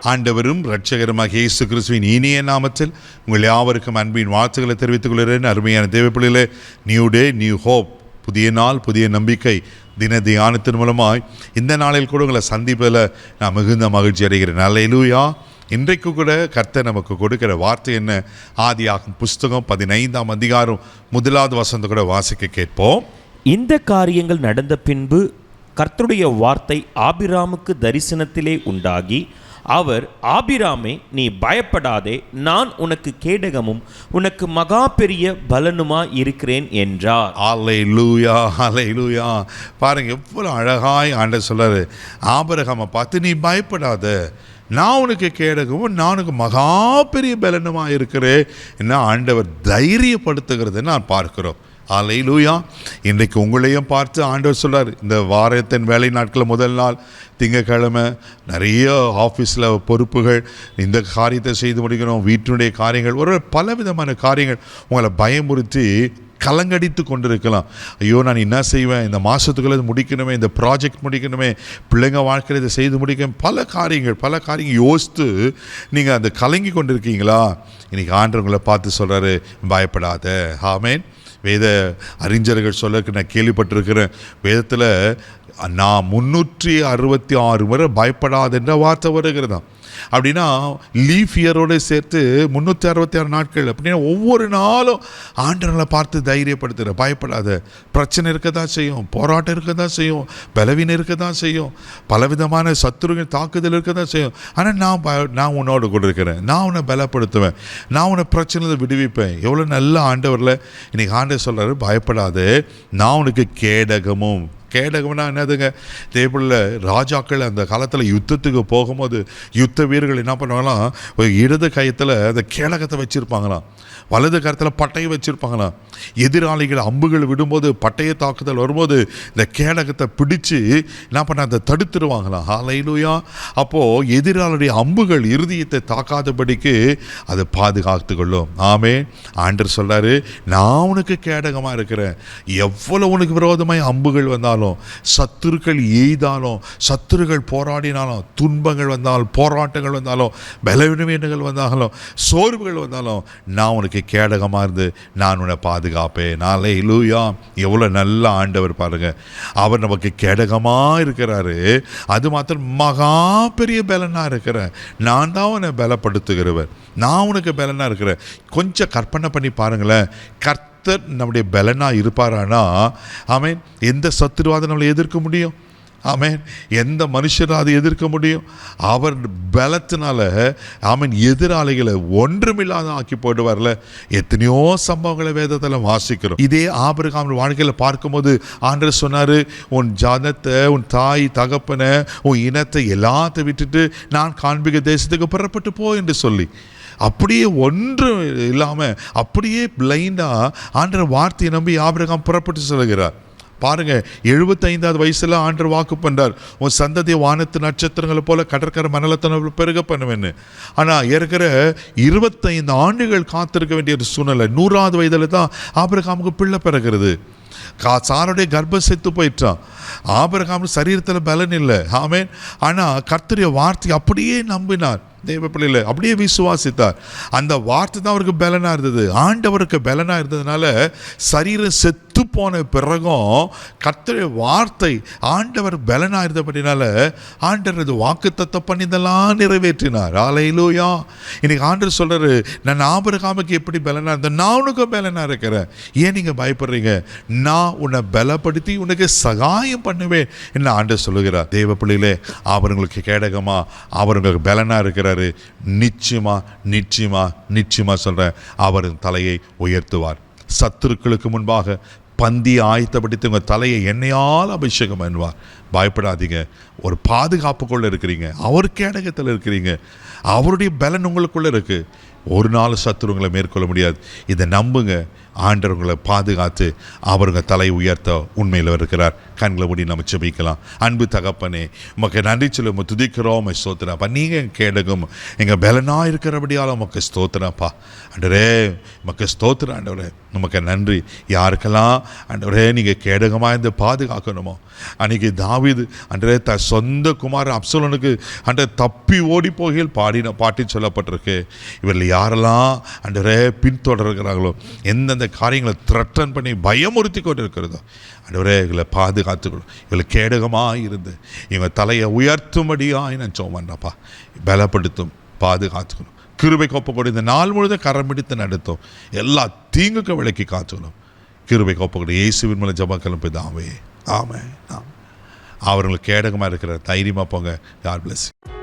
ஆண்டவரும் இரட்சகருமாக இயேசு கிறிஸ்துவின் இனிய நாமத்தில் உங்கள் யாவருக்கும் அன்பின் வாழ்த்துக்களை தெரிவித்துக் கொள்கிறேன். அருமையான தேவப்பிள்ளைகளே, நியூ டே நியூ ஹோப், புதிய நாள் புதிய நம்பிக்கை தின தியானத்தின் மூலமாய் இந்த நாளில் கூட உங்களை சந்திப்பதில் நான் மிகுந்த மகிழ்ச்சி அடைகிறேன். அல்லேலூயா. இன்றைக்கு கூட கர்த்தர் நமக்கு கொடுக்கிற வார்த்தை என்ன? ஆதியாகமம் புஸ்தகம் 15ஆம் அதிகாரம் 1வது வசனத்தை கூட வாசிக்க கேட்போம். இந்த காரியங்கள் நடந்த பின்பு கர்த்தருடைய வார்த்தை ஆபிராமுக்கு தரிசனத்திலே உண்டாகி, அவர், ஆபிராமே, நீ பயப்படாதே, நான் உனக்கு கேடகமும் உனக்கு மகா பெரிய பலனுமா இருக்கிறேன் என்றார். அல்லேலூயா, அல்லேலூயா. பாருங்க எவ்வளவு அழகாய் ஆண்டவர் சொல்றாரு. ஆபிரகாமை பார்த்து, நீ பயப்படாத, நான் உனக்கு கேடகமும் நான் உனக்கு மகா பெரிய பலனுமா இருக்கிறேன் என்ன ஆண்டவர் தைரியப்படுத்துகிறத நான் பார்க்கிறோம். அல்லேலூயா. இன்றைக்கு உங்களையும் பார்த்து ஆண்டவர் சொல்றார், இந்த வாரத்தின் வேலை நாட்கள் முதல் நாள் திங்கட்கிழமை நிறைய ஆஃபீஸில் பொறுப்புகள், இந்த காரியத்தை செய்து முடிக்கணும், வீட்டினுடைய காரியங்கள், ஒரு பலவிதமான காரியங்கள் உங்களை பயமுறுத்தி கலங்கடித்து கொண்டிருக்கலாம். ஐயோ, நான் என்ன செய்வேன், இந்த மாதத்துக்குள்ளே முடிக்கணுமே, இந்த ப்ராஜெக்ட் முடிக்கணுமே, பிள்ளைங்க வாழ்க்கையில் இதை செய்து முடிக்கணும், பல காரியங்கள் யோசித்து நீங்கள் அந்த கலங்கி கொண்டிருக்கீங்களா? இன்றைக்கி ஆண்டவங்களை பார்த்து சொல்கிறாரு, பயப்படாத. ஆமென். வேத அறிஞர்கள் சொல்ல நான் கேள்விப்பட்டிருக்கிறேன், வேதத்தில் நான் 366 முறை பயப்படாதுன்ற வார்த்தை வருகிறதா. அப்படின்னா லீஃப் இயரோடு சேர்த்து 366 நாட்கள். அப்படின்னா ஒவ்வொரு நாளும் ஆண்டவர்களை பார்த்து தைரியப்படுத்துகிற, பயப்படாத. பிரச்சனை இருக்க தான் செய்யும், போராட்டம் இருக்க தான் செய்யும், பலவீனம் இருக்க தான் செய்யும், பலவிதமான சத்துருகள் தாக்குதல் இருக்க தான் செய்யும். ஆனால் நான் உன்னோடு கூட இருக்கிறேன், நான் உன்னை பலப்படுத்துவேன், நான் உன்னை பிரச்சனை விடுவிப்பேன். எவ்வளோ நல்ல ஆண்டவரில் இன்னைக்கு ஆண்டவர் சொல்கிறாரு, பயப்படாது, நான் உனக்கு கேடகம்னா என்னதுங்க? தேவப்பிள்ள ராஜாக்கள் அந்த காலத்தில் யுத்தத்துக்கு போகும்போது யுத்த வீரர்கள் என்ன பண்ணுவாங்களாம், இடது கயத்தில் அந்த கேடகத்தை வச்சுருப்பாங்களாம், வலது கரத்தில் பட்டையை வச்சுருப்பாங்களாம். எதிராளிகள் அம்புகள் விடும்போது, பட்டைய தாக்குதல் வரும்போது இந்த கேடகத்தை பிடிச்சு என்ன பண்ண அதை தடுத்துருவாங்களாம். அல்லேலூயா. அப்போது எதிராளுடைய அம்புகள் இருதயத்தை தாக்காதபடிக்கு அதை பாதுகாத்து கொள்ளும். ஆமென். ஆண்டவர் சொல்கிறாரு, நான் உனக்கு கேடகமாக இருக்கிறேன். எவ்வளோ உனக்கு விரோதமாய் அம்புகள் வந்தாலும், சத்துருக்கள் எய்தாலும், சத்துருக்கள் போராடினாலும், துன்பங்கள் வந்தாலும், போராட்டங்கள் வந்தாலும், பலவீனங்கள் வந்தாலும், சோர்வுகள் வந்தாலும், நான் உனக்கு கேடகமாக இருந்து நான் உன்னை பாதுகாப்பேன். அல்லேலூயா. எவ்வளோ நல்ல ஆண்டவர் பாருங்க. அவர் நமக்கு கேடகமாக இருக்கிறாரு. அது மாத்திரம் மகா பெரிய பலனாக இருக்கிறேன். நான் தான் உன்னை பலப்படுத்துகிறவர், நான் உனக்கு பலனாக இருக்கிறேன். கொஞ்சம் கற்பனை பண்ணி பாருங்களேன். நம்முடைய பலனாக இருப்பாரானா, ஆமென், எந்த சத்துருவாத நம்மளை எதிர்க்க முடியும்? ஆமென். எந்த மனுஷரை அதை எதிர்க்க முடியும்? அவர் பலத்தினால ஆமென் எதிராளிகளை ஒன்றுமில்லாத ஆக்கி போடுவார்ல. எத்தனையோ சம்பவங்களை வேதத்தில் வாசிக்கிறோம். இதே ஆபிரகாம் வாழ்க்கையில் பார்க்கும்போது ஆண்டவர் சொன்னார், உன் ஜாதத்தை, உன் தாய் தகப்பனை, உன் இனத்தை எல்லாத்தையும் விட்டுட்டு நான் காண்பிக்க தேசத்துக்கு புறப்பட்டு போ என்று சொல்லி, அப்படியே ஒன்றும் இல்லாமல் அப்படியே பிளைண்டாக ஆண்டவர் வார்த்தையை நம்பி ஆபிரகாம் புறப்பட்டு செல்கிறார். பாருங்க, 75வது வயசுல ஆண்டவர் வாக்கு பண்றார், உன் சந்ததியை வானத்து நட்சத்திரங்களை போல கடற்கரை மணலத்தனை பெருக பண்ணுவேன்னு. ஆனால் இருக்கிற 25 ஆண்டுகள் காத்திருக்க வேண்டிய ஒரு சூழ்நிலை. 100வது வயதில் தான் ஆபிரகாமுக்கு பிள்ளை பிறகுறது. சாருடைய கர்ப்பம் செத்து போயிட்டான். ஆபிரகாம் சரீரத்தில் பலன் இல்லை. ஆமென். ஆனால் கர்த்தருடைய வார்த்தை அப்படியே நம்பினார். தேவ பிள்ளைகளை அப்படியே விசுவாசித்தார். அந்த வார்த்தை தான் அவருக்கு பலனாக இருந்தது. ஆண்டவருக்கு பலனாக இருந்ததுனால சரீரம் செத்து போன பிறகும் கர்த்தருடைய வார்த்தை ஆண்டவர் பலனாக இருந்தபடினால ஆண்டவர் அது வாக்குத்தத்தம் பண்ணி இதெல்லாம் நிறைவேற்றினார். அல்லேலூயா. இன்னைக்கு ஆண்டவர் சொல்றாரு, நான் ஆபிரகாமுக்கு எப்படி பலனாக இருந்தேன், நான் உனக்கு பலனாக இருக்கிறேன். ஏன் நீங்கள் பயப்படுறீங்க? நான் உன்னை பலப்படுத்தி உனக்கு சகாயம் பண்ணுவேன் என்ன ஆண்டவர் சொல்லுகிறார். தேவ பிள்ளைகளே, அவர்களுக்கு கேடகமா, அவர்களுக்கு பலனாக இருக்கிறார். நிச்சயமா சொல்றேன், அவர் தலையை உயர்த்துவார். சத்துருக்களுக்கு முன்பாக பந்தியை ஆயத்தப்படுத்தி உங்கள் தலையை எண்ணெயால் அபிஷேகம் பண்ணுவார். பயப்படாதீங்க. ஒரு பாதுகாப்புக்குள்ளே இருக்கிறீங்க, அவர் கேடகத்தில் இருக்கிறீங்க, அவருடைய பலன் உங்களுக்குள்ளே இருக்குது. ஒரு நாள் சத்துருங்களை மேற்கொள்ள முடியாது. இதை நம்புங்க. ஆண்டவர் உங்களை பாதுகாத்து அவருங்க தலையை உயர்த்த உண்மையில் இருக்கிறார். கண்களை மூடி நம்ம ஜெபிக்கலாம். அன்பு தகப்பனே, உமக்கு நன்றி சொல்லி உமக்கு துதிக்கிறோம், உம்மை ஸ்தோத்திரப்பா. நீங்கள் எங்கள் கேடகம் எங்கள் பலனாக இருக்கிறபடியால் உமக்கு ஸ்தோத்திரப்பா. ஆண்டவரே உமக்கு ஸ்தோத்திரம். ஆண்டவரே உமக்கு நன்றி. யாருக்கெல்லாம் ஆண்டவரே நீங்கள் கேடகமாக இருந்து பாதுகாக்கணுமோ, அன்றைக்கி தாவீது ஆண்டவரே சொந்த குமாரன் அப்சலோனுக்கு தப்பி ஓடி போகையில் பாடின பாட்டி சொல்லப்பட்டிருக்கு. இவர்கள் யாரெல்லாம் ஆண்டவரே பின்தொடர்கிறாங்களோ, எந்தெந்த காரியங்களை த்ரெட்டன் பண்ணி பயமுறுத்தி கொண்டு இருக்கிறதோ, ஆண்டவரே இவங்களை பாதுகாத்துக்கணும். இவங்களை கேடகமாக இருந்து இவங்க தலையை உயர்த்தும்படியாக நான் சோமன்னப்பா. பலப்படுத்தும், பாதுகாத்துக்கணும். கிருபை கோப்ப கொடு. இந்த நாள் முழுவதும் கரம் பிடித்து நடத்தும். எல்லா தீங்குக்கு விலக்கி காத்துக்கணும். கிருபை கோப்ப கொடு. இயேசுவின் மூலம் ஜெபம் பிதாவே. ஆமென். அவர்களுக்கு கேடகமாக இருக்கிற தைரியமாக போங்க. God bless you.